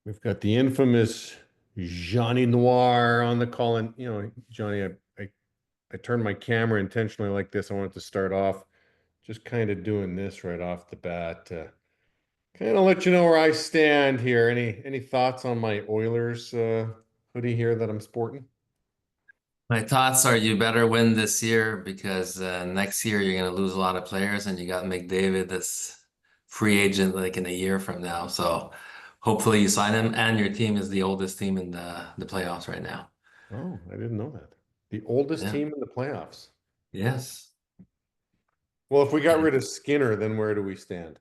We've got the infamous Johnny Noir on the call. And, Johnny, I turned my camera intentionally like this. I wanted to start off just kind of doing this right off the bat to kind of let you know where I stand here. Any thoughts on my Oilers hoodie here that I'm sporting? My thoughts are you better win this year because next year you're going to lose a lot of players and you got McDavid this free agent like in a year from now. So hopefully you sign him and your team is the oldest team in the playoffs right now. Oh, I didn't know that. The oldest Yeah. team in the playoffs. Yes. Well, if we got And rid of Skinner, then where do we stand?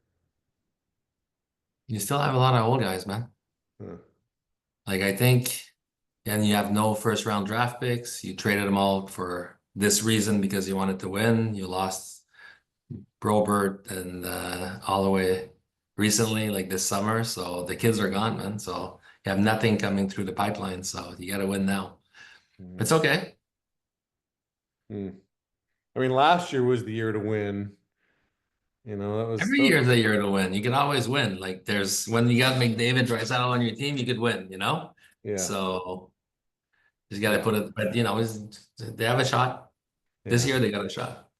you still have a lot of old guys, man. Huh. Like I think, and you have no first round draft picks. You traded them all for this reason because you wanted to win. You lost Probert and Holloway recently, like this summer. So the kids are gone, man. So you have nothing coming through the pipeline. So you got to win now. Hmm. It's okay. Hmm. I mean, last year was the year to win. That was Every that year is was a year to win. You can always win. Like there's when you got McDavid, Draisaitl on your team, you could win. yeah, So just got to yeah, put it. But they have a shot this yeah. year. They got a shot.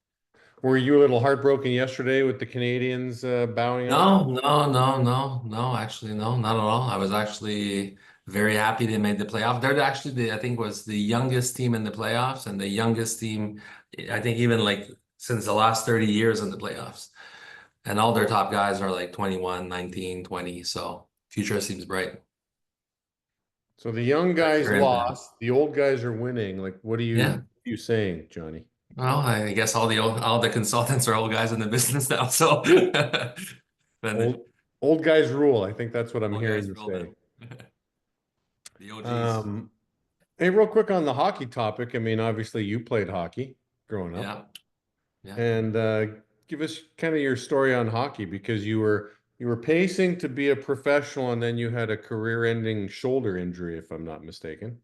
Were you a little heartbroken yesterday with the Canadians bowing out? No, no, no, no, no, actually, no, not at all. I was actually very happy they made the playoff. They're actually I think was the youngest team in the playoffs and the youngest team, I think even like since the last 30 years in the playoffs. And all their top guys are like 21, 19, 20. So future seems bright. So the young guys They're in the- lost, the old guys are winning. Like, what Yeah. are you saying, Johnny? Well, I guess all the consultants are old guys in the business now. So then the Old guys rule. I think that's what I'm old hearing guys you roll say. them. The OGs. Um, Hey, real quick on the hockey topic. I mean, obviously you played hockey growing up, Yeah. Yeah. and give us kind of your story on hockey because you were pacing to be a professional, and then you had a career-ending shoulder injury, if I'm not mistaken.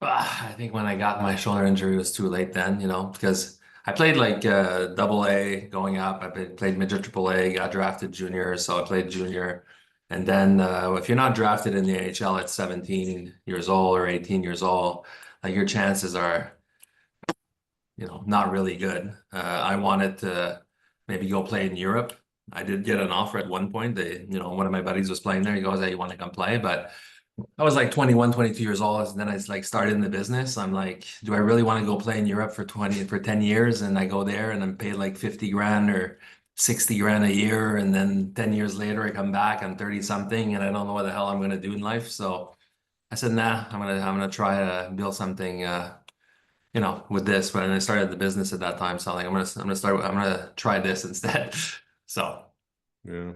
I think when I got my shoulder injury, it was too late then, because I played like double A going up. I played midget triple A, got drafted junior, so I played junior. And then if you're not drafted in the NHL at 17 years old or 18 years old, like your chances are, not really good. I wanted to maybe go play in Europe. I did get an offer at one point. One of my buddies was playing there. He goes, "Hey, you want to come play?" But I was like 21, 22 years old, and then I like started in the business. I'm like, do I really want to go play in Europe for 10 years? And I go there and I'm paid like 50 grand or 60 grand a year. And then 10 years later, I come back, I'm 30 something and I don't know what the hell I'm gonna do in life. So I said, nah, I'm gonna try to build something with this. When I started the business at that time, so like I'm gonna try this instead. So Yeah,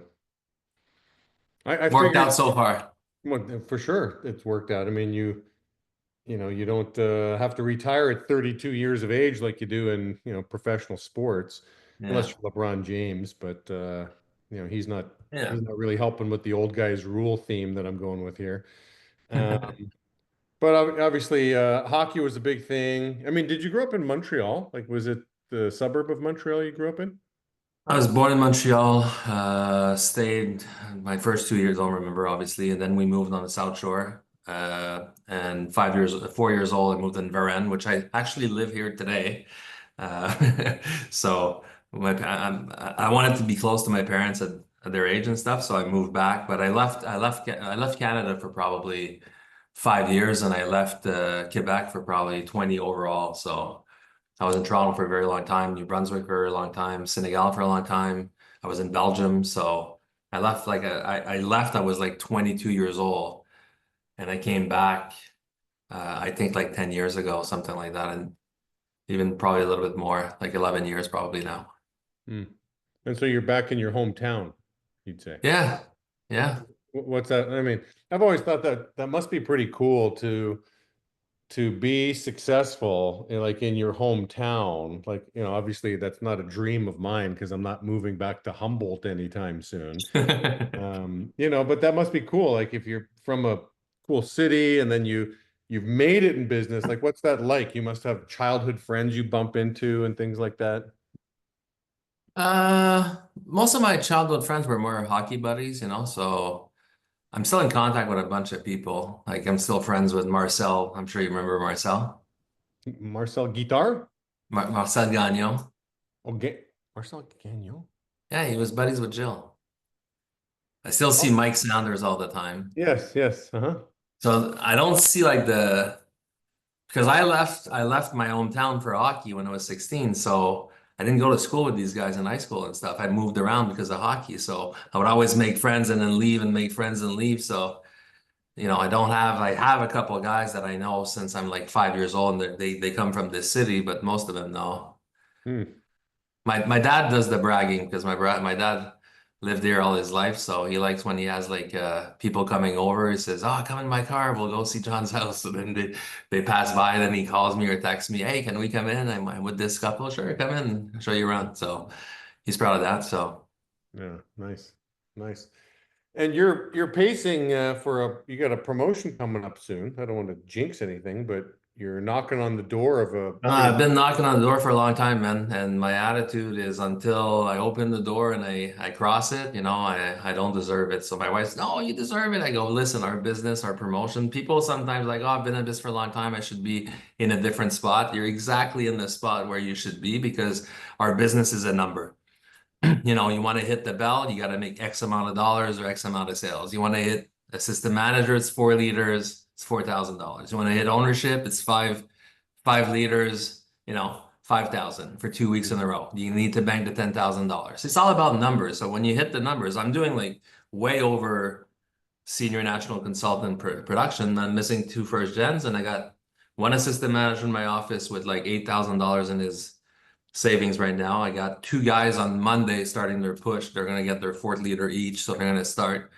I worked out figured, so far. well, for sure it's worked out. I mean, you don't have to retire at 32 years of age like you do in, professional sports, unless Yeah. you're LeBron James, but he's Yeah. not really helping with the old guys rule theme that I'm going with here. Um, but obviously, hockey was a big thing. I mean, did you grow up in Montreal? Like, was it the suburb of Montreal you grew up in? I was born in Montreal, stayed my first 2 years, I'll remember, obviously, and then we moved on the South Shore. And 4 years old, I moved in Varennes, which I actually live here today. So I wanted to be close to my parents at their age and stuff, so I moved back. But I left Canada for probably 5 years, and I left Quebec for probably 20 overall. So. I was in Toronto for a very long time, New Brunswick for a very long time, Senegal for a long time. I was in Belgium, so I left I left. I was like 22 years old, and I came back. I think like 10 years ago, something like that, and even probably a little bit more, like 11 years probably now. Hmm. And so you're back in your hometown, you'd say. Yeah, yeah. What's that? I mean, I've always thought that that must be pretty cool to be successful like in your hometown. Like, obviously that's not a dream of mine because I'm not moving back to Humboldt anytime soon. But that must be cool. Like if you're from a cool city and then you've made it in business, like what's that like? You must have childhood friends you bump into and things like that. Most of my childhood friends were more hockey buddies, so. I'm still in contact with a bunch of people. Like I'm still friends with Marcel. I'm sure you remember Marcel. Marcel Guitar? Marcel Gagnon. Okay. Marcel Gagnon? Yeah, he was buddies with Jill. I still see Oh, Mike Sanders all the time. yes, yes. Uh-huh. So I don't see like the because I left my hometown for hockey when I was 16. So I didn't go to school with these guys in high school and stuff. I moved around because of hockey. So I would always make friends and then leave and make friends and leave. So, I have a couple of guys that I know since I'm like 5 years old and they come from this city, but most of them no. Hmm. My dad does the bragging because my dad lived here all his life, so he likes when he has like people coming over. He says, "Oh, come in my car. We'll go see John's house." So then they pass by, then he calls me or texts me, "Hey, can we come in? I'm with this couple. Sure, come in. I'll show you around." So he's proud of that. So Yeah, nice. Nice. And you're pacing for you got a promotion coming up soon. I don't want to jinx anything, but you're knocking on the door of a pretty I've been knocking on the door for a long time, man. And my attitude is until I open the door and I cross it, I don't deserve it. So my wife's, no, you deserve it. I go, listen, our business, our promotion, people sometimes like, oh, I've been in this for a long time. I should be in a different spot. You're exactly in the spot where you should be because our business is a number. You want to hit the bell, you got to make X amount of dollars or X amount of sales. You want to hit assistant manager, it's 4 liters, it's $4,000. You want to hit ownership, it's five liters, 5,000 for 2 weeks in a row. You need to bank the $10,000. It's all about numbers. So when you hit the numbers, I'm doing like way over senior national consultant production. I'm missing two first gens, and I got one assistant manager in my office with like $8,000 in his savings right now. I got two guys on Monday starting their push. They're going to get their fourth leader each, so they're going to start.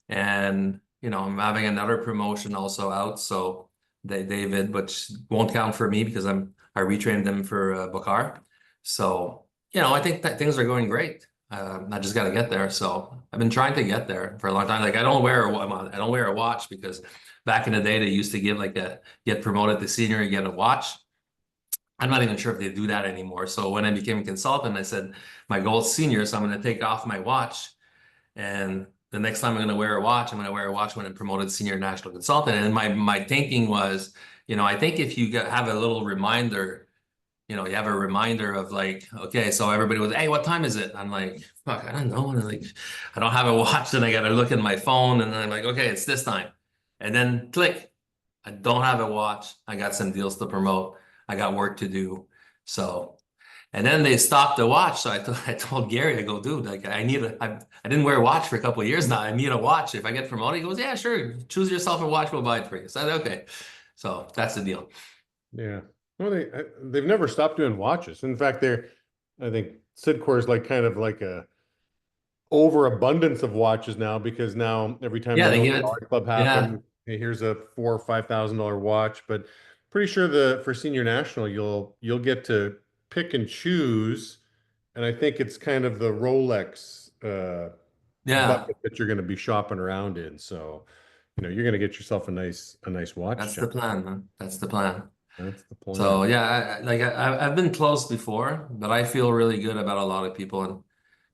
And I'm having another promotion also out. So David, which won't count for me because I retrained them for Bakar. So I think that things are going great. I just got to get there. So I've been trying to get there for a long time. Like I don't wear a watch because back in the day they used to give like a get promoted to senior, you get a watch. I'm not even sure if they do that anymore. So when I became a consultant, I said, my goal is senior, so I'm going to take off my watch. And the next time I'm going to wear a watch, I'm going to wear a watch when I'm promoted senior national consultant. And my thinking was, I think if you have a little reminder, you have a reminder of like, okay, so everybody was, hey, what time is it? I'm like, fuck, I don't know. And like, I don't have a watch, and I got to look at my phone, and then I'm like, okay, it's this time. And then click, I don't have a watch. I got some deals to promote. I got work to do. So, and then they stopped the watch. So I told Gary, I go, dude, like I didn't wear a watch for a couple of years now. I need a watch. If I get promoted, he goes, yeah, sure. Choose yourself a watch. We'll buy it for you. So I said, okay. So that's the deal. yeah. Well, they've never stopped doing watches. In fact, I think Sidcore is like kind of like a overabundance of watches now because now every time Yeah, the they Million give it. Dollar Club Yeah. happens, hey, here's a $4,000 or $5,000 watch. But pretty sure the for senior national you'll get to pick and choose, and I think it's kind of the Rolex Yeah. bucket that you're going to be shopping around in. So, you're going to get yourself a nice watch, That's John. the plan, man. That's the plan. That's the plan. So yeah, I've been close before, but I feel really good about a lot of people in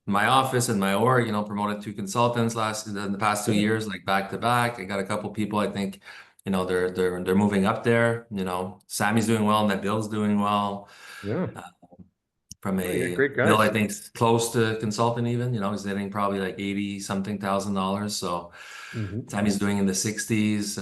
my office and my org, promoted two consultants in the past two Yeah. years, like back to back. I got a couple people I think, they're moving up there. Sammy's doing well, Nabil's doing well. Yeah. Uh, from Oh, yeah, a great Bill, I guys. think close to consultant even, he's getting probably like 80 something thousand dollars. So Hmm. Sammy's doing in the 60s.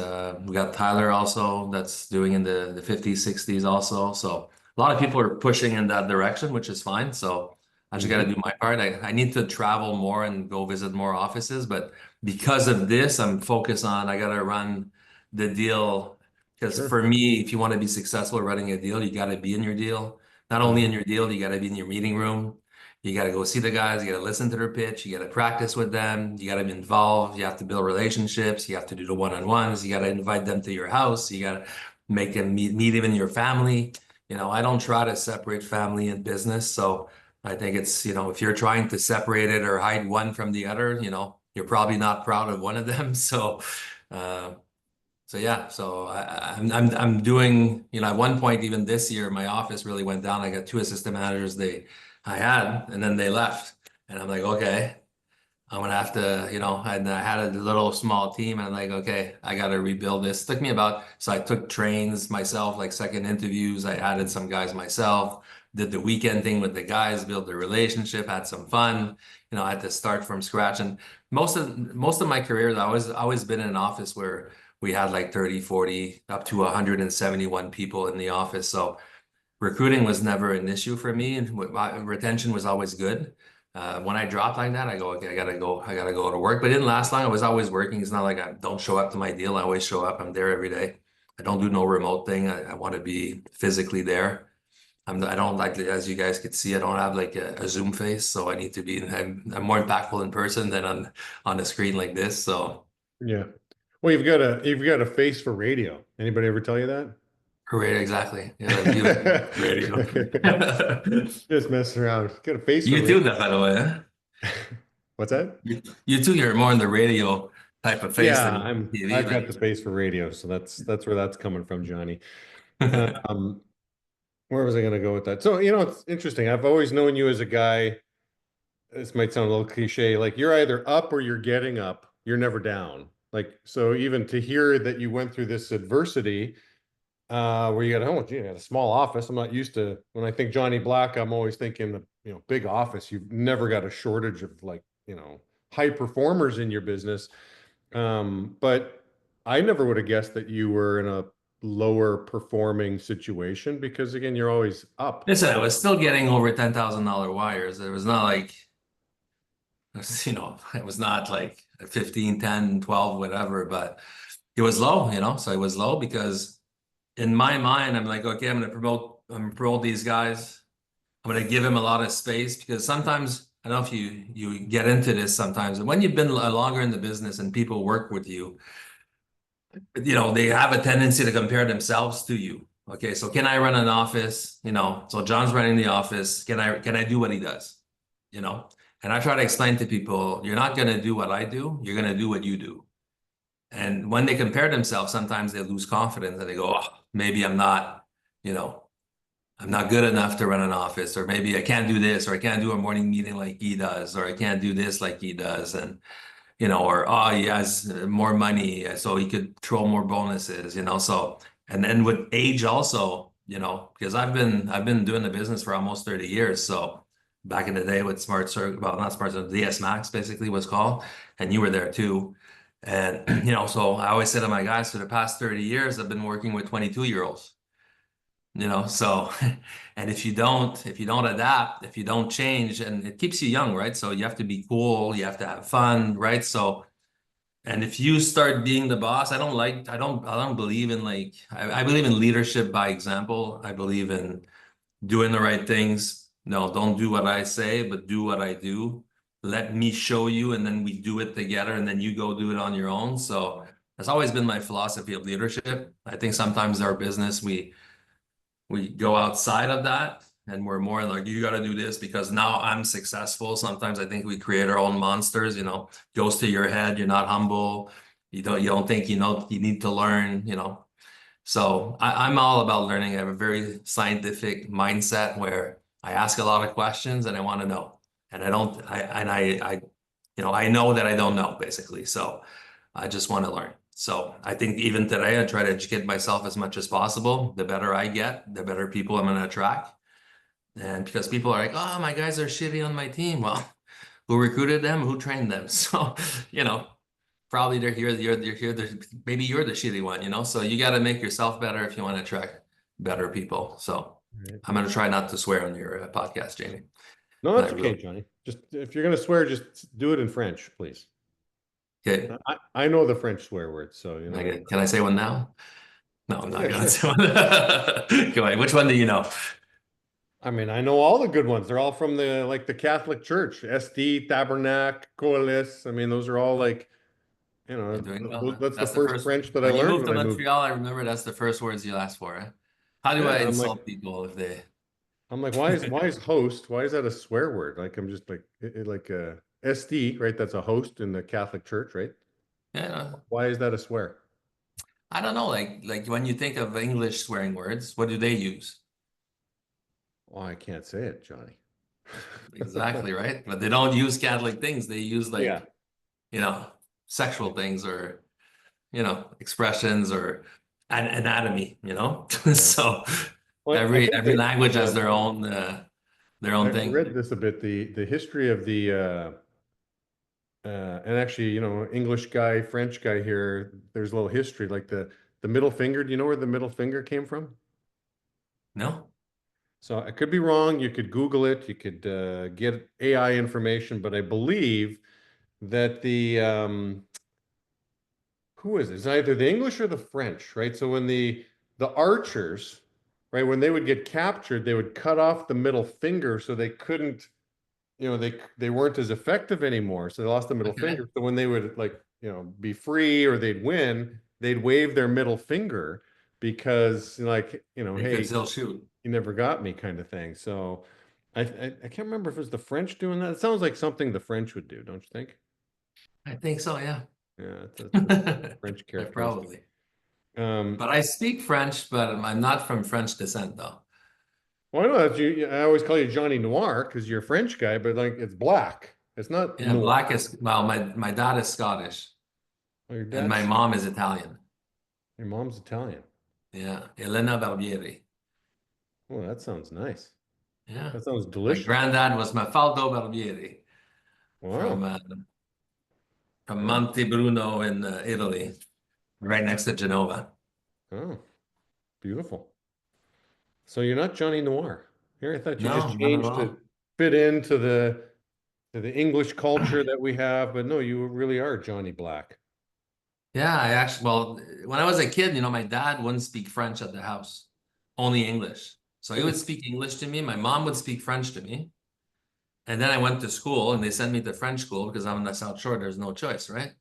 We got Tyler also that's doing in the 50s, 60s also. So a lot of people are pushing in that direction, which is fine. So I just got to Hmm. do my part. I need to travel more and go visit more offices. But because of this, I'm focused on I got to run the deal. Because Sure. for me, if you want to be successful running a deal, you got to be in your deal. Not only in Hmm. your deal, you got to be in your meeting room. You got to go see the guys. You got to listen to their pitch. You got to practice with them. You got to be involved. You have to build relationships. You have to do the one-on-ones. You got to invite them to your house. You got to make them meet even your family. I don't try to separate family and business. So I think it's, if you're trying to separate it or hide one from the other, you're probably not proud of one of them. Uh, so yeah, so I'm doing, at one point even this year, my office really went down. I got two assistant managers I had, and then they left. And I'm like, okay. I'm gonna have to, I had a little small team and I'm like, okay, I gotta rebuild this. Took me about, so I took trains myself, like second interviews. I added some guys myself, did the weekend thing with the guys, built the relationship, had some fun. I had to start from scratch. And most of my career, I always been in an office where we had like 30, 40, up to 171 people in the office. So recruiting was never an issue for me, and retention was always good. When I dropped like that, I go, okay, I gotta go to work. But it didn't last long. I was always working. It's not like I don't show up to my deal. I always show up. I'm there every day. I don't do no remote thing. I want to be physically there. I don't like, as you guys could see, I don't have like a Zoom face, so I need to be. I'm more impactful in person than on the screen like this. So, Yeah. Well, you've got a face for radio. Anybody ever tell you that? right, exactly. Yeah, a beautiful radio. Just messing around. Got a face for You radio. too, that by the way. Huh? What's that? You too, you're more in the radio type of face Yeah, than TV. I've got the face for radio, so that's where that's coming from, Johnny. Like, Um, where was I going to go with that? So, it's interesting. I've always known you as a guy. This might sound a little cliche, like you're either up or you're getting up. You're never down. Like, so even to hear that you went through this adversity, where you got, oh, gee, I got a small office. I'm not used to, when I think Johnny Black, I'm always thinking the, big office. You've never got a shortage of like, high performers in your business. But I never would have guessed that you were in a lower performing situation because again, you're always up. listen, I was still getting over $10,000 wires. It was not like, it was not like 15, 10, 12, whatever, but it was low, so it was low because in my mind, I'm like, okay, I'm gonna promote these guys. I'm gonna give him a lot of space because sometimes, I don't know if you get into this sometimes, and when you've been longer in the business and people work with you, they have a tendency to compare themselves to you. Okay, so can I run an office? So John's running the office. Can I do what he does? You know, and I try to explain to people, you're not gonna do what I do, you're gonna do what you do. And when they compare themselves, sometimes they lose confidence and they go, oh, maybe you know, I'm not good enough to run an office, or maybe I can't do this, or I can't do a morning meeting like he does, or I can't do this like he does. And or oh, he has more money, so he could throw more bonuses, So, and then with age also, because I've been doing the business for almost 30 years. So back in the day with Smart Circle, well, not Smart Circle, DS Max basically was called, and you were there too. And so I always say to my guys, for the past 30 years, I've been working with 22-year-olds. So and if you don't adapt, if you don't change, and it keeps you young, right? So you have to be cool, you have to have fun, right? So, and if you start being the boss, I don't believe in like, I believe in leadership by example. I believe in doing the right things. No, don't do what I say, but do what I do. Let me show you, and then we do it together, and then you go do it on your own. So that's always been my philosophy of leadership. I think sometimes our business, we go outside of that and we're more like, you got to do this because now I'm successful. Sometimes I think we create our own monsters, goes to your head, you're not humble, you don't think you need to learn. So I'm all about learning. I have a very scientific mindset where I ask a lot of questions and I want to know, and I don't I know that I don't know, basically. So I just want to learn. So I think even today, I try to educate myself as much as possible. The better I get, the better people I'm going to attract. And because people are like, oh, my guys are shitty on my team. Well, who recruited them? Who trained them? So, probably they're here, you're here, maybe you're the shitty one. So you got to make yourself better if you want to attract better people. So Right. I'm going to try not to swear on your podcast, Jamie. No, I that's will. okay, Johnny. Just if you're gonna swear, just do it in French, please. Okay. I know the French swear words, so Okay. Can I say one now? No, I'm not Yeah, going to sure. say one. Go ahead. Which one do you know? I mean, I know all the good ones. They're all from the Catholic Church, SD, Tabernacle, Coelis. I mean, those are all like, You're doing well, huh? that's the That's the first first. French that I When you learned moved when to I moved. Montreal, I remember that's the first words you asked for, eh? How do I Yeah, insult people if they? I'm like, why is host? Why is that a swear word? Like, I'm just like, like SD, right? That's a host in the Catholic Church, right? Yeah, Why is that a swear? I don't know. Like when you think of English swearing words, what do they use? Oh, I can't say it, Johnny. Exactly, right? But they don't use Catholic things. They use Yeah. like, you know, sexual things or, expressions or an anatomy, Yeah. So Well, I think every that language has the their I own I thing. read this a bit, the history of the and actually, English guy, French guy here, there's a little history, like the middle finger. Do you know where the middle finger came from? No? So I could be wrong. You could Google it. You could get AI information, but I believe that who is it? It's either the English or the French, right? So when the archers, right, when they would get captured, they would cut off the middle finger so they couldn't, they weren't as effective anymore. So they lost the middle Okay. finger. So when they would like, be free or they'd win, they'd wave their middle finger because like, They could hey, still shoot. you never got me kind of thing. So I can't remember if it was the French doing that. It sounds like something the French would do, don't you think? I think so, yeah. Yeah, that's French characteristic. Probably. Um, But I speak French, but I'm not from French descent though. well, I know that I always call you Johnny Noir because you're a French guy, but like it's black. It's not Yeah, noir. black is, well, my dad is Scottish Oh, your and my dad's, mom is Italian. your mom's Italian. Yeah, Elena Barbieri. Oh, that sounds nice. Yeah. That sounds My delicious. granddad was Mafaldo Barbieri from Wow. uh, from Oh, Monte Bruno in Italy, right next to Genova. oh, beautiful. So you're not Johnny Noir. Here, I thought you just No, not at changed to all. fit into the English culture that we have, but no, you really are Johnny Black. Yeah, I actually, well, when I was a kid, my dad wouldn't speak French at the house, only English. So he Hmm. would speak English to me. My mom would speak French to me. And then I went to school and they sent me to French school because I'm in the South Shore. There's no choice, right?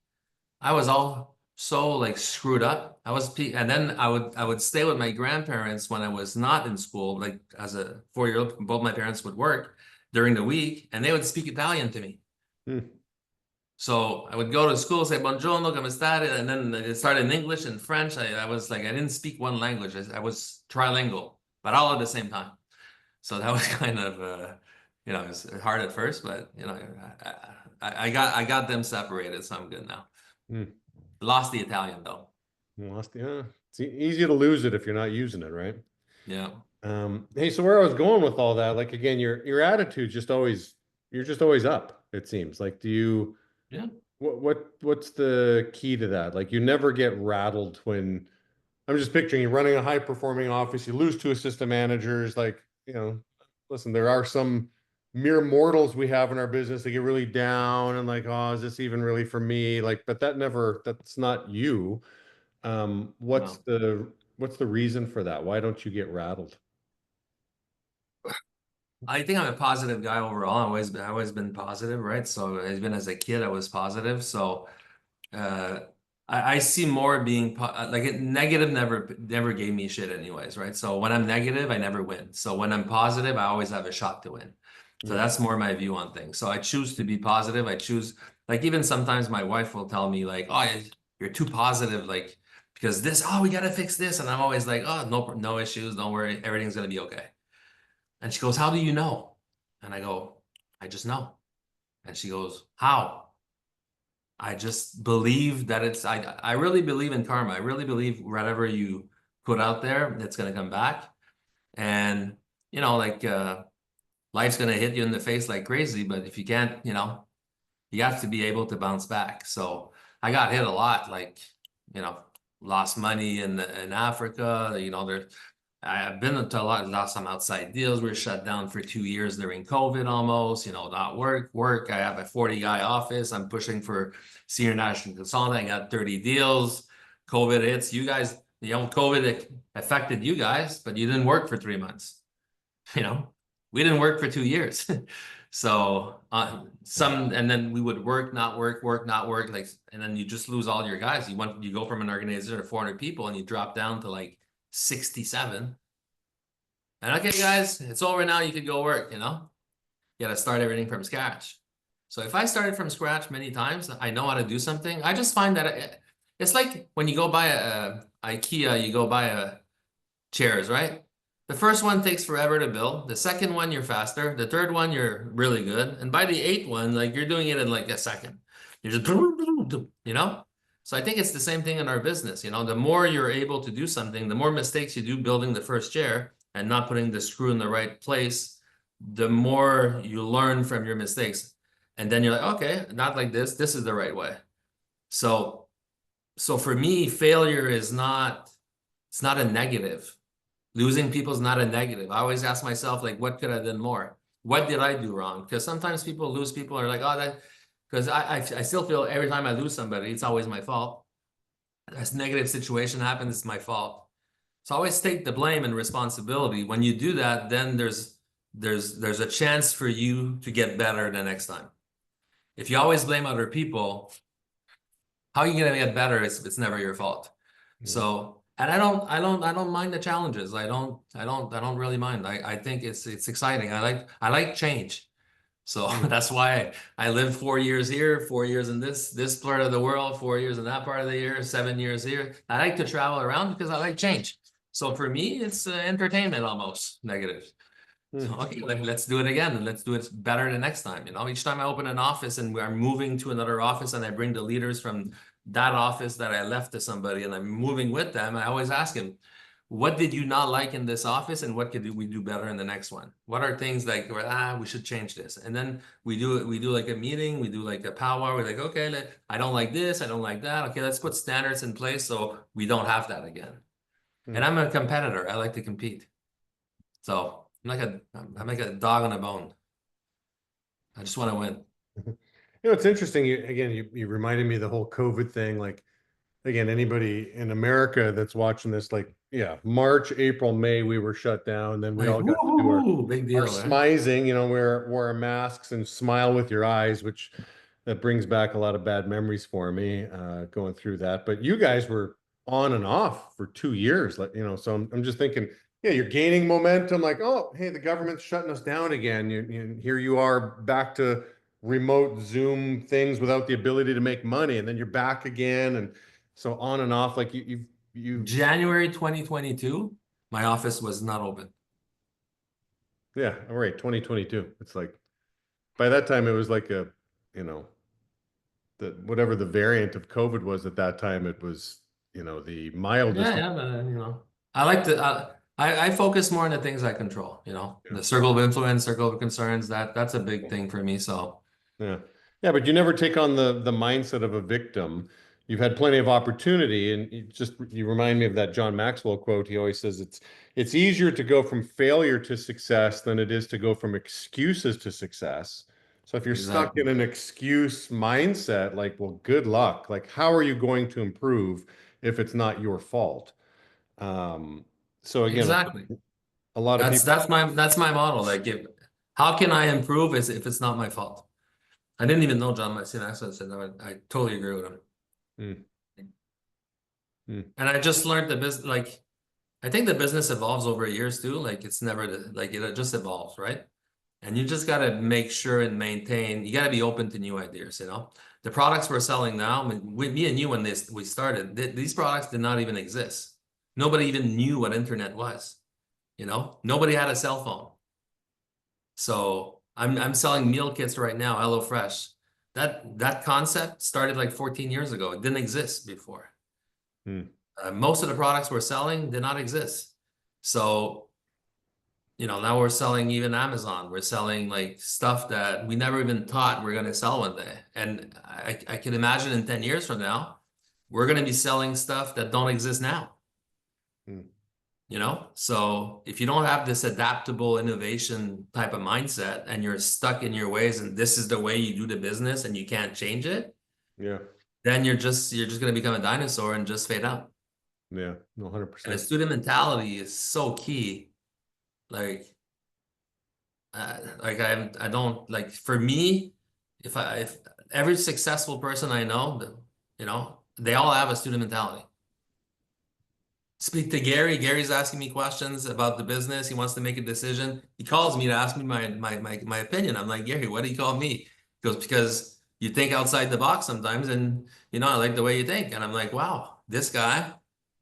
I was all so like screwed up. And then I would stay with my grandparents when I was not in school, like as a 4-year-old. Both my parents would work during the week, and they would speak Italian to me. Hmm. So I would go to school, say "Buongiorno, come state," and then it started in English and French. I was like, I didn't speak one language. I was trilingual, but all at the same time. So that was kind of, it was hard at first, but I got them separated, so I'm good now. Hmm. Lost the Italian though. Lost, yeah. It's easy to lose it if you're not using it, right? Yeah. Hey, so where I was going with all that, like again, your attitude just always, you're just always up, it seems. Like, do you Yeah. what's the key to that? Like you never get rattled when I'm just picturing you running a high performing office, you lose two assistant managers, like, listen, there are some mere mortals we have in our business that get really down and like, oh, is this even really for me? Like, but that's not you. What's No. the reason for that? Why don't you get rattled? I think I'm a positive guy overall. I've always been positive, right? So even as a kid, I was positive. So uh, I see more being like negative never gave me shit anyways, right? So when I'm negative, I never win. So when I'm positive, I always have a shot to win. So Mm, that's more my view on things. So I choose to be positive. I choose like even sometimes my wife will tell me like, "Oh, you're too positive," like because we gotta fix this, and I'm always like, "Oh, no issues, don't worry, everything's gonna be okay." And she goes, "How do you know?" And I go, "I just know." And she goes, "How?" I just believe that I really believe in karma. I really believe whatever you put out there, it's gonna come back. And like life's gonna hit you in the face like crazy, but if you can't, you have to be able to bounce back. So I got hit a lot, like, you know, lost money in Africa, I've been to a lot, lost some outside deals. We were shut down for 2 years during COVID almost, not work. I have a 40 guy office. I'm pushing for senior national consultant. I got 30 deals. COVID hits. You guys, COVID affected you guys, but you didn't work for 3 months. You know, we didn't work for 2 years. So and then we would work, not work, work, not work, like, and then you just lose all your guys. You go from an organization of 400 people and you drop down to like 67. And okay, guys, it's over now. You could go work, You got to start everything from scratch. So if I started from scratch many times, I know how to do something. I just find that it's like when you go buy a IKEA, you go buy a chairs, right? The first one takes forever to build. The second one, you're faster. The third one, you're really good. And by the eighth one, like you're doing it in like a second. You're just, you know? So I think it's the same thing in our business. You know, the more you're able to do something, the more mistakes you do building the first chair and not putting the screw in the right place, the more you learn from your mistakes. And then you're like, okay, not like this. This is the right way. So, so for me, failure is not, it's not a negative. Losing people is not a negative. I always ask myself, like, what could I have done more? What did I do wrong? Because sometimes people lose people are like, oh, that, because I still feel every time I lose somebody, it's always my fault. As negative situation happens, it's my fault. So I always take the blame and responsibility. When you do that, then there's a chance for you to get better the next time. If you always blame other people, how are you gonna get better? It's never your fault. Yeah. So, and I don't mind the challenges. I don't really mind. I think it's exciting. I like change. So Mm. that's why I lived 4 years here, 4 years in this part of the world, 4 years in that part of the year, 7 years here. I like to travel around because I like change. So for me, it's entertainment almost negative. So, Mm. okay, let's do it again and let's do it better the next time. You know, each time I open an office and we're moving to another office and I bring the leaders from that office that I left to somebody and I'm moving with them, I always ask him, what did you not like in this office and what could we do better in the next one? What are things like, we should change this. And then we do like a meeting, we do like a powwow. We're like, okay, I don't like this, I don't like that. Okay, let's put standards in place so we don't have that again. And Mm. I'm a competitor. I like to compete. So I'm like a dog on a bone. I just want to win. You know, it's interesting. You reminded me of the whole COVID thing. Like, again, anybody in America that's watching this, like, yeah, March, April, May, we were shut down. Then we Like, all got to do woohoo, big our deal, right? smizing, wear our masks and smile with your eyes, which that brings back a lot of bad memories for me, going through that. But you guys were on and off for 2 years, like, so I'm just thinking, yeah, you're gaining momentum. Like, oh, hey, the government's shutting us down again. Here you are back to remote Zoom things without the ability to make money, and then you're back again, and so on and off. Like you've January 2022, my office was not open. yeah, all right, 2022. It's like by that time it was like you know, the whatever the variant of COVID was at that time, it was, the Yeah, mildest. yeah, but I like to. I focus more on the things I control. Yeah. The circle of influence, circle of concerns. That's a big thing for me. So Yeah. Yeah, but you never take on the mindset of a victim. You've had plenty of opportunity, and you remind me of that John Maxwell quote. He always says it's easier to go from failure to success than it is to go from excuses to success. So if you're stuck exactly, in an excuse mindset, like, well, good luck. Like, how are you going to improve if it's not your fault? Um, so again, exactly. a lot of That's people. that's my model. Like, how can I improve is if it's not my fault. I didn't even know John Maxwell said that. I totally agree with him. Mm, mm, And I just learned the business. Like, I think the business evolves over years too. Like, it's never like it just evolves, right? And you just got to make sure and maintain. You got to be open to new ideas. The products we're selling now. I mean, with me and you when we started, these products did not even exist. Nobody even knew what internet was. Nobody had a cell phone. So I'm selling meal kits right now, HelloFresh. That concept started like 14 years ago. It didn't exist before. mm. Most of the products we're selling did not exist. So, now we're selling even Amazon. We're selling like stuff that we never even thought we're going to sell one day. And I can imagine in 10 years from now, we're going to be selling stuff that don't exist now. Mm. So if you don't have this adaptable innovation type of mindset and you're stuck in your ways and this is the way you do the business and you can't change it, Yeah. then you're just going to become a dinosaur and just fade out. Yeah. No, And the 100%. student mentality is so key. Like, I don't like, for me, if every successful person I know, they all have a student mentality. Speak to Gary. Gary's asking me questions about the business. He wants to make a decision. He calls me to ask me my opinion. I'm like, Gary, what do you call me? He goes, because you think outside the box sometimes, and I like the way you think. And I'm like, wow, this guy,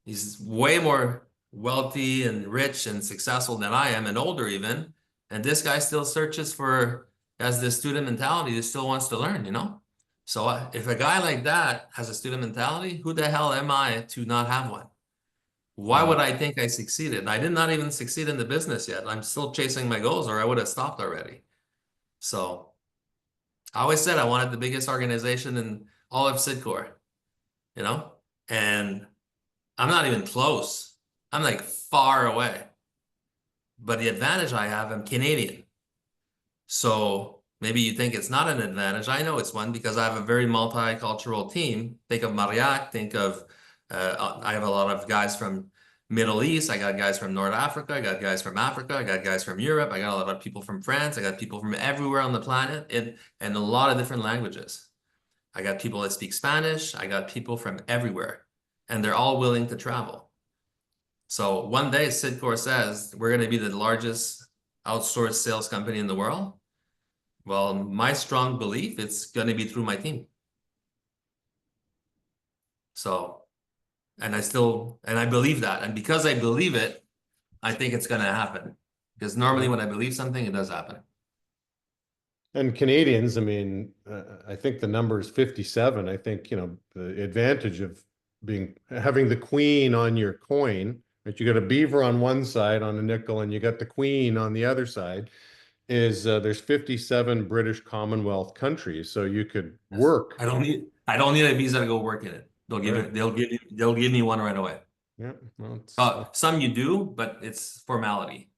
he's way more. wealthy and rich and successful than I am and older even. And this guy still searches for, has this student mentality, he still wants to learn, you know? So if a guy like that has a student mentality, who the hell am I to not have one? Why Mm. would I think I succeeded? I did not even succeed in the business yet. I'm still chasing my goals, or I would have stopped already. So I always said I wanted the biggest organization in all of Sidcore, you know? And I'm not even close. I'm like far away. But the advantage I have, I'm Canadian. So maybe you think it's not an advantage. I know it's one because I have a very multicultural team. Think of Mariac, think of, I have a lot of guys from Middle East. I got guys from North Africa. I got guys from Africa. I got guys from Europe. I got a lot of people from France. I got people from everywhere on the planet and a lot of different languages. I got people that speak Spanish. I got people from everywhere, and they're all willing to travel. So one day, Sidcore says we're going to be the largest outsourced sales company in the world. Well, my strong belief, it's going to be through my team. So, and I believe that. And because I believe it, I think it's going to happen. Because normally when I believe something, it does happen. And Canadians, I mean, I think the number is 57. I think, the advantage of having the queen on your coin, right? You got a beaver on one side on a nickel and you got the queen on the other side, is there's 57 British Commonwealth countries. So you could Yes. work. I don't need a visa to go work in it. Right. They'll give me one right away. Yeah. Well, Some you do, but it's formality.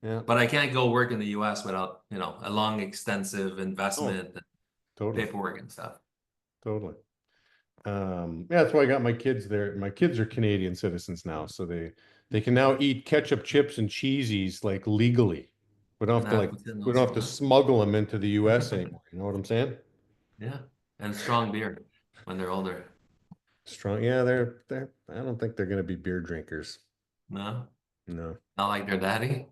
yeah. But I can't go work in the US without, a long, extensive Oh, investment and totally. paperwork and stuff. Totally. Yeah, that's why I got my kids there. My kids are Canadian citizens now, so they can now eat ketchup, chips, and cheesies like legally. We don't have to like we don't have to smuggle them into the US anymore. You know what I'm saying? Yeah. And strong beer when they're older. Strong. Yeah, they're I don't think they're gonna be beer drinkers. No, No. not like their daddy.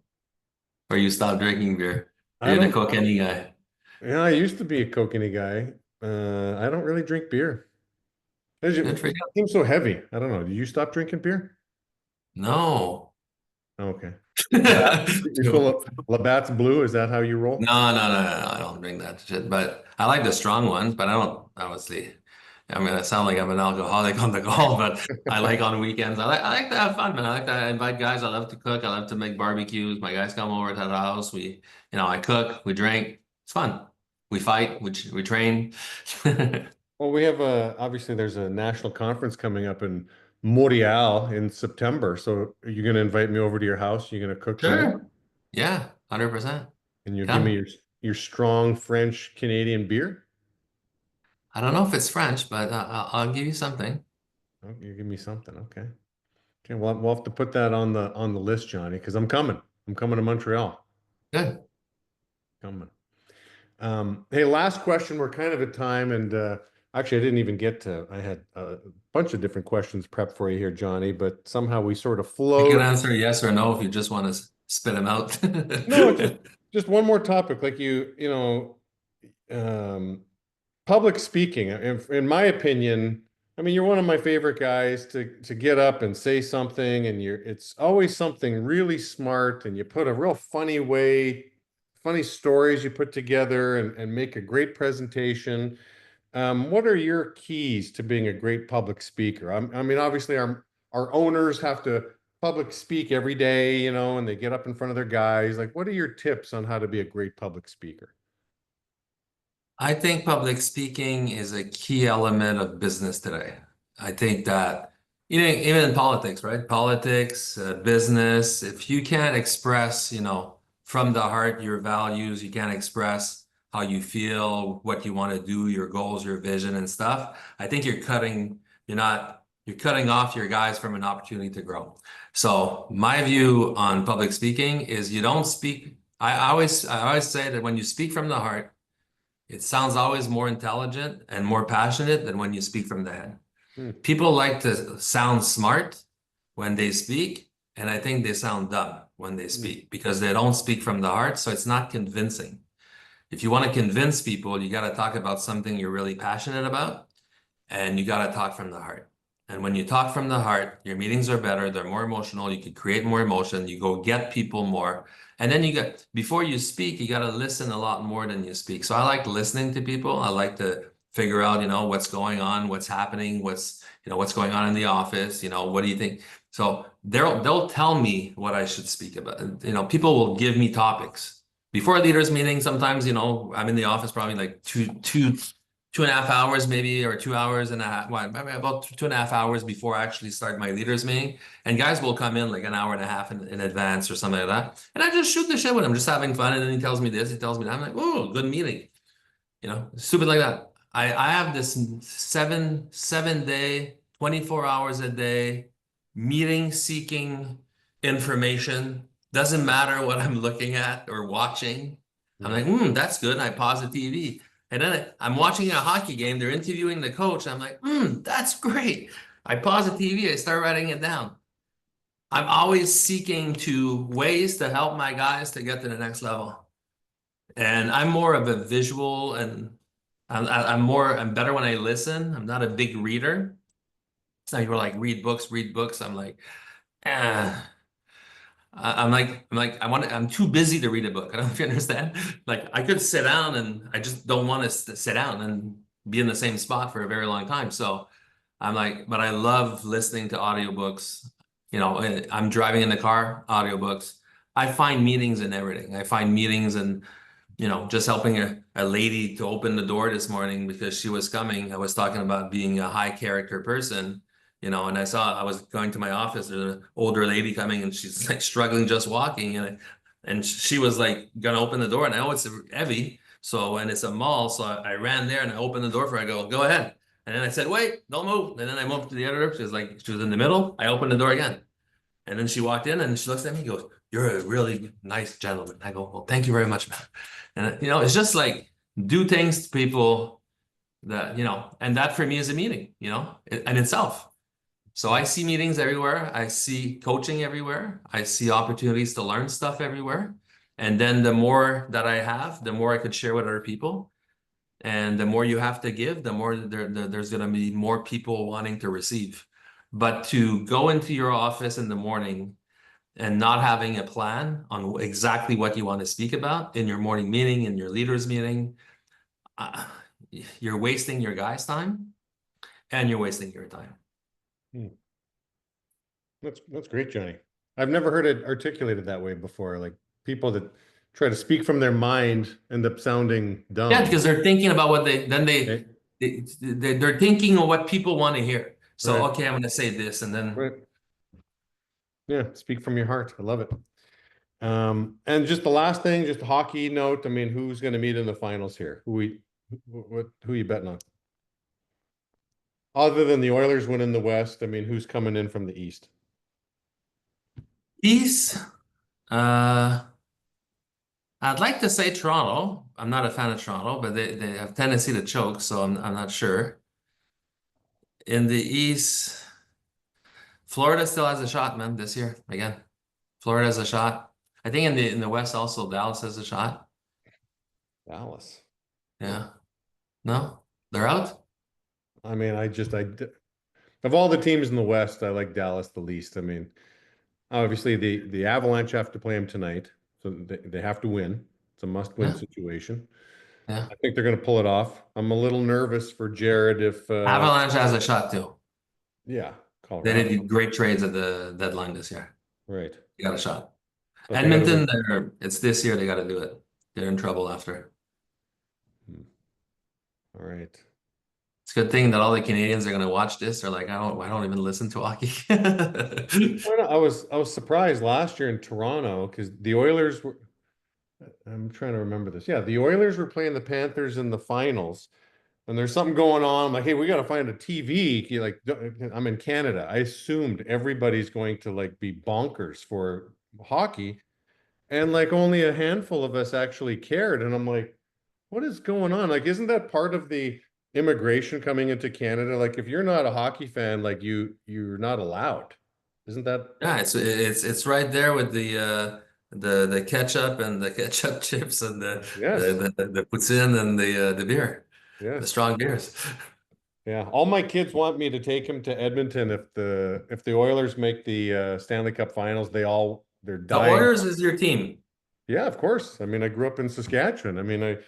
Or you stopped drinking beer. I You're the don't cocaine guy. Yeah, I used to be a kokanee guy. I don't really drink beer. Good for It you. seems so heavy. I don't know. Did you stop drinking beer? No. Okay. Labatt, you full No, of Labatt's Blue? Is that how you roll? no. I don't drink that shit. But I like the strong ones, but I don't obviously. I mean, I sound like I'm an alcoholic on the call, but I like on weekends. I like to have fun, man. I like to invite guys. I love to cook. I love to make barbecues. My guys come over to the house. I cook, we drink. It's fun. We fight, we train. Well, we have obviously there's a national conference coming up in Montreal in September. So are you going to invite me over to your house? You're going to cook for me Sure. Yeah, 100%. and you'll give me Come. your strong French Canadian beer? I don't know if it's French, but I'll give you something. Oh, you give me something. Okay. Okay. Well, we'll have to put that on the list, Johnny, because I'm coming. I'm coming to Montreal. Good. Coming. Hey, last question. We're kind of at time, and actually, I didn't even get to. I had a bunch of different questions prepped for you here, Johnny, but somehow we sort of You can flowed. answer yes or no if you just want to spit them out. No, it's just one more topic. Like um, public speaking. In my opinion, I mean, you're one of my favorite guys to get up and say something, and it's always something really smart, and you put a real funny stories you put together, and make a great presentation. What are your keys to being a great public speaker? I mean, obviously, our owners have to public speak every day, and they get up in front of their guys. Like, what are your tips on how to be a great public speaker? I think public speaking is a key element of business today. I think that, even in politics, right? Politics, business, if you can't express, from the heart your values, you can't express how you feel, what you want to do, your goals, your vision and stuff, I think you're cutting off your guys from an opportunity to grow. So my view on public speaking is you don't speak. I always say that when you speak from the heart, it sounds always more intelligent and more passionate than when you speak from the head. Hmm. People like to sound smart when they speak, and I think they sound dumb when they Hmm. speak because they don't speak from the heart, so it's not convincing. If you want to convince people, you got to talk about something you're really passionate about, and you got to talk from the heart. And when you talk from the heart, your meetings are better, they're more emotional, you can create more emotion, you go get people more. And then before you speak, you got to listen a lot more than you speak. So I like listening to people. I like to figure out, what's going on, what's happening, what's going on in the office, what do you think? So they'll tell me what I should speak about. People will give me topics. Before a leaders meeting, sometimes, I'm in the office probably like 2.5 hours maybe, or 2 hours and a half, well, maybe about 2.5 hours before I actually start my leaders meeting. And guys will come in like an hour and a half in advance or something like that. And I just shoot the shit with him, just having fun. And then he tells me this, he tells me that. I'm like, oh, good meeting. Stupid like that. I have this 7 day, 24 hours a day meeting seeking information. Doesn't matter what I'm looking at or watching. I'm Hmm. like, that's good. I pause the TV. And then I'm watching a hockey game. They're interviewing the coach. I'm like, that's great. I pause the TV. I start writing it down. I'm always seeking to ways to help my guys to get to the next level. And I'm more of a visual, and I'm better when I listen. I'm not a big reader. Some people are like, read books, read books. I'm like, eh. I'm too busy to read a book. I don't know if you understand. Like I could sit down, and I just don't want to sit down and be in the same spot for a very long time. So I'm like, but I love listening to audiobooks. I'm driving in the car, audiobooks. I find meanings in everything. I find meanings in, just helping a lady to open the door this morning because she was coming. I was talking about being a high character person, and I was going to my office, there's an older lady coming and she's like struggling just walking. And she was like gonna open the door, and I know it's heavy. So, and it's a mall. So I ran there and I opened the door for her. I go ahead. And then I said, wait, don't move. And then I moved to the other. She was in the middle. I opened the door again. And then she walked in and she looks at me and goes, you're a really nice gentleman. I go, well, thank you very much, man. And, it's just like do things to people that, and that for me is a meeting, in itself. So I see meetings everywhere. I see coaching everywhere. I see opportunities to learn stuff everywhere. And then the more that I have, the more I could share with other people. And the more you have to give, the more there's going to be more people wanting to receive. But to go into your office in the morning and not having a plan on exactly what you want to speak about in your morning meeting, in your leaders meeting, uh, you're wasting your guys' time and you're wasting your time. Hmm. That's great, Johnny. I've never heard it articulated that way before. Like people that try to speak from their mind end up sounding Yeah, dumb. because they're thinking about what Okay? they're thinking of what people want to hear. So, Right. okay, I'm going to say this, and then Right. Yeah. Speak from your heart. I love it. And just the last thing, just a hockey note. I mean, who's going to meet in the finals here? Who are you betting on? Other than the Oilers winning the West, I mean, who's coming in from the East? peace. Uh, I'd like to say Toronto. I'm not a fan of Toronto, but they have tendency to choke, so I'm not sure. In the East, Florida still has a shot, man, this year. Again, Florida has a shot. I think in the West also Dallas has a shot. Dallas. Huh. Yeah. No? They're out? I mean, of all the teams in the West, I like Dallas the least. I mean, obviously the Avalanche have to play them tonight, so they have to win. It's a must-win Yeah. situation. Yeah. I think they're going to pull it off. I'm a little nervous for Jared if Avalanche has a shot too. yeah, They Colorado. did great trades at the deadline this year. Right. They got a shot. But they got to Edmonton, win. it's this year they got to do it. They're in trouble after. Hmm. All right. It's a good thing that all the Canadians are going to watch this. They're like, I don't even listen to hockey. Well, I was surprised last year in Toronto because the Oilers were. I'm trying to remember this. Yeah, the Oilers were playing the Panthers in the finals, and there's something going on. I'm like, hey, we got to find a TV. Like, I'm in Canada. I assumed everybody's going to like be bonkers for hockey, and like only a handful of us actually cared. And I'm like, what is going on? Like, isn't that part of the immigration coming into Canada? Like, if you're not a hockey fan, like you're not allowed. Isn't that? Yeah, it's right there with the ketchup and the ketchup chips and the Yes. the, the, the poutine and the beer, the Yes. strong beers. Yeah, all my kids want me to take him to Edmonton if the Oilers make the Stanley Cup Finals. They're The dying. Oilers is your team. Yeah, of course. I mean, I grew up in Saskatchewan. I mean, I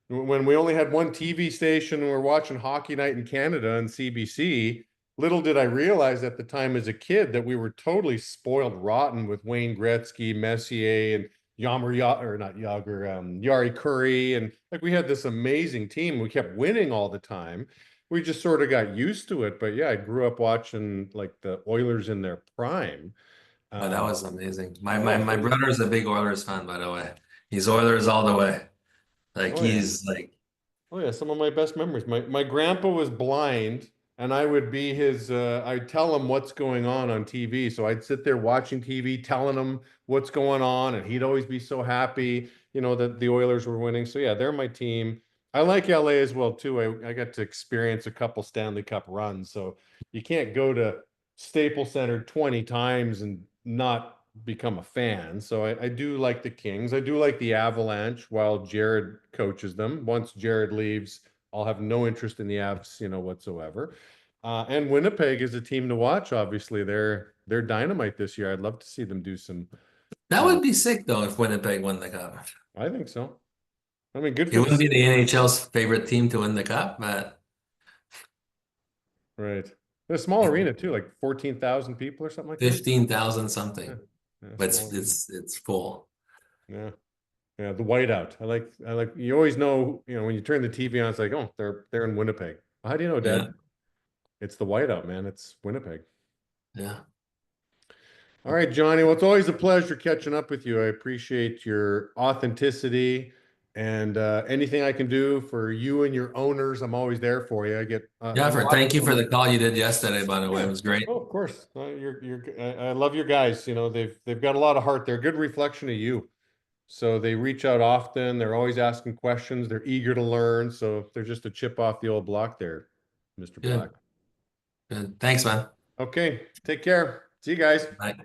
when we only had one TV station and we were watching Hockey Night in Canada on CBC, little did I realize at the time as a kid that we were totally spoiled rotten with Wayne Gretzky, Messier, and Yammer Ya or not Yager, Yari Curry, and like we had this amazing team. We kept winning all the time. We just sort of got used to it. But yeah, I grew up watching like the Oilers in their prime. Oh, that Um, was amazing. My oh, my it my was, brother is a big Oilers fan, by the way. He's Oilers all the way. Like oh yeah. he's like, Oh yeah, some of my best memories. My grandpa was blind, and I would be his. I'd tell him what's going on TV. So I'd sit there watching TV, telling him what's going on, and he'd always be so happy, that the Oilers were winning. So yeah, they're my team. I like LA as well too. I got to experience a couple Stanley Cup runs, so you can't go to Staples Center 20 times and not become a fan. So I do like the Kings. I do like the Avalanche while Jared coaches them. Once Jared leaves, I'll have no interest in the Avs, whatsoever. And Winnipeg is a team to watch. Obviously, they're dynamite this year. I'd love to see them do some. that would be sick though if Winnipeg won the cup. I think so. I mean, good It for the wouldn't be city, the NHL's favorite team to win the cup, but right? A small arena too, like 14,000 people or something like that. 15,000 Yeah, something. yeah, But small arena. it's full. Yeah. Yeah, the whiteout. I like you always know, when you turn the TV on, it's like, oh, they're in Winnipeg. How do you know, Yeah, Dad? It's the whiteout, man. It's Winnipeg. yeah. All right, Johnny. Well, it's always a pleasure catching up with you. I appreciate your authenticity and anything I can do for you and your owners. I'm always there for you. I get Yeah, I'm thank you watching for them. the call you did yesterday, by the way. It Yeah. was great. Oh, of course. I love your guys. They've got a lot of heart. They're a good reflection of you. So they reach out often. They're always asking questions. They're eager to learn. So they're just a chip off the old block there, Mr. Black. Good. Good. Thanks, man. Okay, take care. See you guys. Bye.